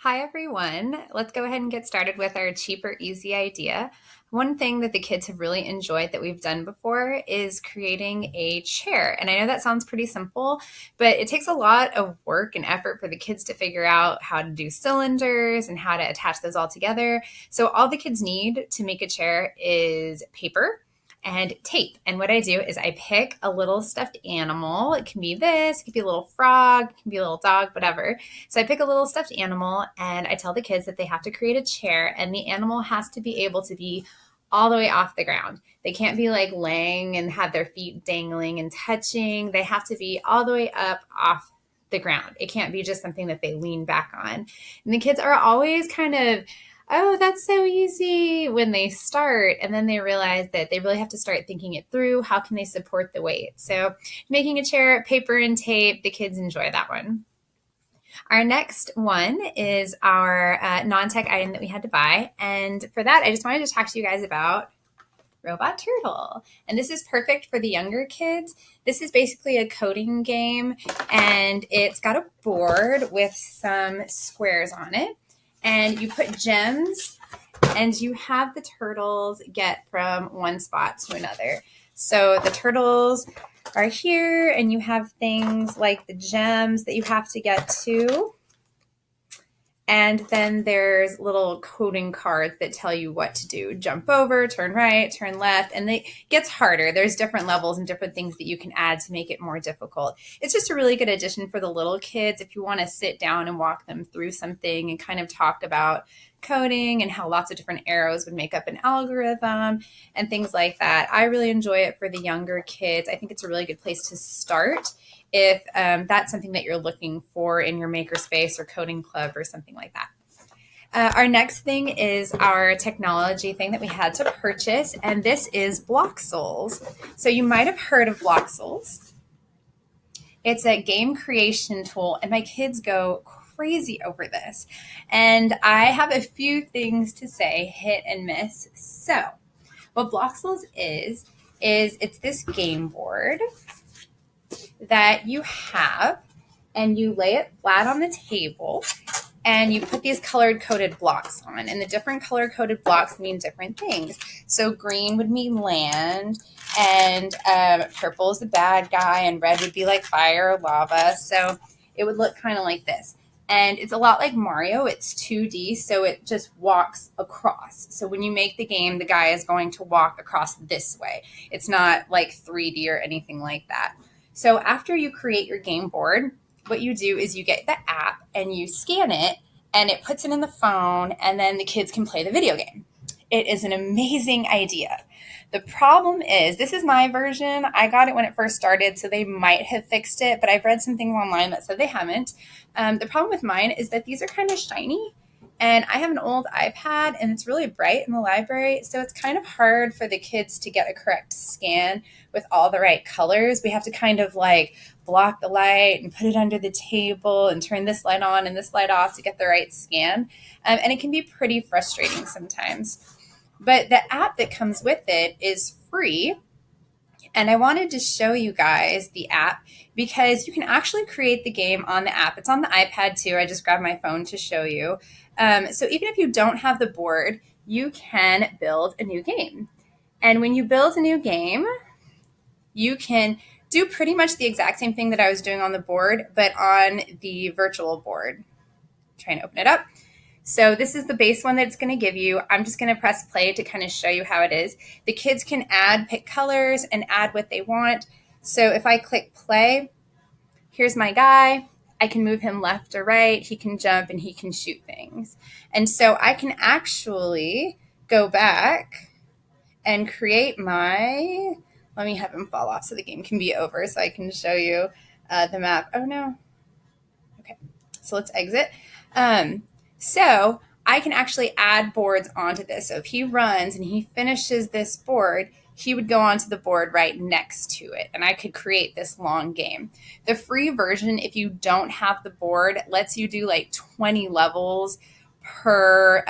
Hi, everyone. Let's go ahead and get started with our cheaper, easy idea. One thing that the kids have really enjoyed that we've done before is creating a chair. And I know that sounds pretty simple, but it takes a lot of work and effort for the kids to figure out how to do cylinders and how to attach those all together. So, all the kids need to make a chair is paper and tape. And what I do is I pick a little stuffed animal. It can be this, it can be a little frog, it can be a little dog, whatever. So I pick a little stuffed animal and I tell the kids that they have to create a chair and the animal has to be able to be all the way off the ground. They can't be like laying and have their feet dangling and touching. They have to be all the way up off the ground. It can't be just something that they lean back on. And the kids are always kind of, oh, that's so easy when they start. And then they realize that they really have to start thinking it through. How can they support the weight? So making a chair, paper and tape, the kids enjoy that one. Our next one is our non-tech item that we had to buy. And for that, I just wanted to talk to you guys about Robot Turtle. And this is perfect for the younger kids. This is basically a coding game, and it's got a board with some squares on it. And you put gems, and you have the turtles get from one spot to another. So the turtles are here, and you have things like the gems that you have to get to. And then there's little coding cards that tell you what to do. Jump over, turn right, turn left, and it gets harder. There's different levels and different things that you can add to make it more difficult. It's just a really good addition for the little kids if you want to sit down and walk them through something and kind of talk about coding and how lots of different arrows would make up an algorithm and things like that. I really enjoy it for the younger kids. I think it's a really good place to start if that's something that you're looking for in your makerspace or coding club or something like that. Our next thing is our technology thing that we had to purchase, and this is Bloxels. So you might have heard of Bloxels. It's a game creation tool, and my kids go crazy over this. And I have a few things to say, hit and miss. So what Bloxels is it's this game board that you have, and you lay it flat on the table and you put these colored coded blocks on, and the different color coded blocks mean different things. So green would mean land, and purple is the bad guy, and red would be like fire or lava. So it would look kind of like this. And it's a lot like Mario. It's 2D, so it just walks across. So when you make the game, the guy is going to walk across this way. It's not like 3D or anything like that. So after you create your game board, what you do is you get the app and you scan it, and it puts it in the phone, and then the kids can play the video game. It is an amazing idea. The problem is, this is my version. I got it when it first started, so they might have fixed it, but I've read some things online that said they haven't. The problem with mine is that these are kind of shiny, and I have an old iPad, and it's really bright in the library, so it's kind of hard for the kids to get a correct scan with all the right colors. We have to kind of like block the light and put it under the table and turn this light on and this light off to get the right scan. And it can be pretty frustrating sometimes. But the app that comes with it is free. And I wanted to show you guys the app because you can actually create the game on the app. It's on the iPad too. I just grabbed my phone to show you. So even if you don't have the board, you can build a new game. And when you build a new game, you can do pretty much the exact same thing that I was doing on the board, but on the virtual board. Trying to open it up. So this is the base one that it's going to give you. I'm just going to press play to kind of show you how it is. The kids can pick colors and add what they want. So if I click play, here's my guy. I can move him left or right. He can jump and he can shoot things. And so I can actually go back and create let me have him fall off so the game can be over so I can show you the map. Oh no. Okay, so let's exit. So I can actually add boards onto this. So if he runs and he finishes this board, he would go onto the board right next to it, and I could create this long game. The free version, if you don't have the board, lets you do like 20 levels per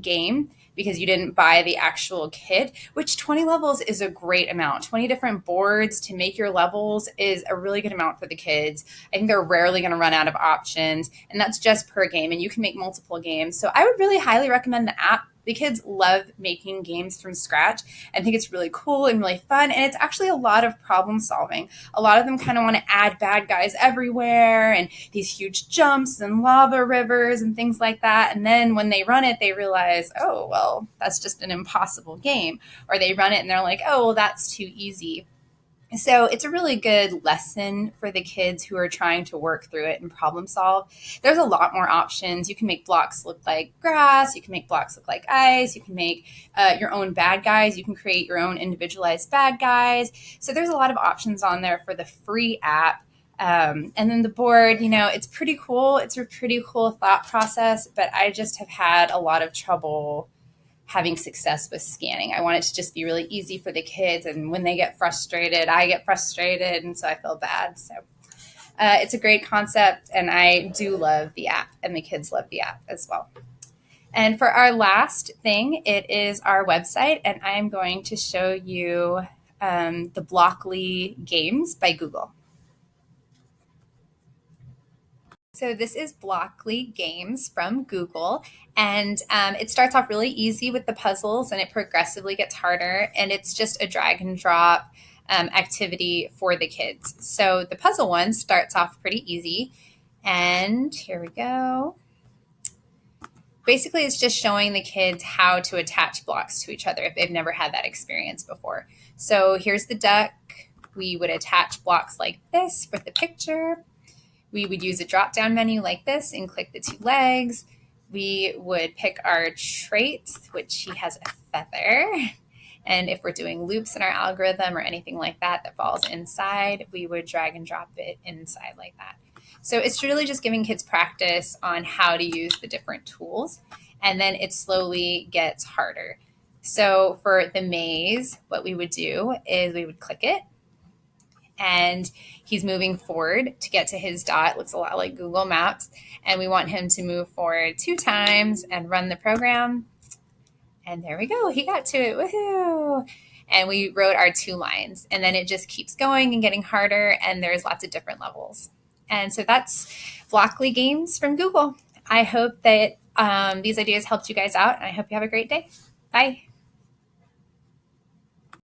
game. because you didn't buy the actual kit, which 20 levels is a great amount. 20 different boards to make your levels is a really good amount for the kids. I think they're rarely going to run out of options, and that's just per game, and you can make multiple games. So I would really highly recommend the app. The kids love making games from scratch. I think it's really cool and really fun, and it's actually a lot of problem solving. A lot of them kind of want to add bad guys everywhere and these huge jumps and lava rivers and things like that. And then when they run it, they realize, oh, well, that's just an impossible game. Or they run it and they're like, oh, well, that's too easy. So it's a really good lesson for the kids who are trying to work through it and problem solve. There's a lot more options. You can make blocks look like grass. You can make blocks look like ice. You can make your own bad guys. You can create your own individualized bad guys. So there's a lot of options on there for the free app. And then the board, it's pretty cool. It's a pretty cool thought process, but I just have had a lot of trouble having success with scanning. I want it to just be really easy for the kids. And when they get frustrated, I get frustrated. And so I feel bad. So it's a great concept. And I do love the app, and the kids love the app as well. And for our last thing, it is our website. And I'm going to show you the Blockly Games by Google. So this is Blockly Games from Google, and it starts off really easy with the puzzles, and it progressively gets harder, and it's just a drag and drop activity for the kids. So the puzzle one starts off pretty easy, and here we go. Basically, it's just showing the kids how to attach blocks to each other if they've never had that experience before. So here's the duck. We would attach blocks like this for the picture. We would use a drop-down menu like this and click the two legs. We would pick our trait, which he has a feather. And if we're doing loops in our algorithm or anything like that that falls inside, we would drag and drop it inside like that. So it's really just giving kids practice on how to use the different tools. And then it slowly gets harder. So for the maze, what we would do is we would click it, and he's moving forward to get to his dot. It looks a lot like Google Maps. And we want him to move forward 2 times and run the program. And there we go. He got to it. Woohoo! And we wrote our 2 lines. And then it just keeps going and getting harder. And there's lots of different levels. And so that's Blockly Games from Google. I hope that these ideas helped you guys out. And I hope you have a great day. Bye.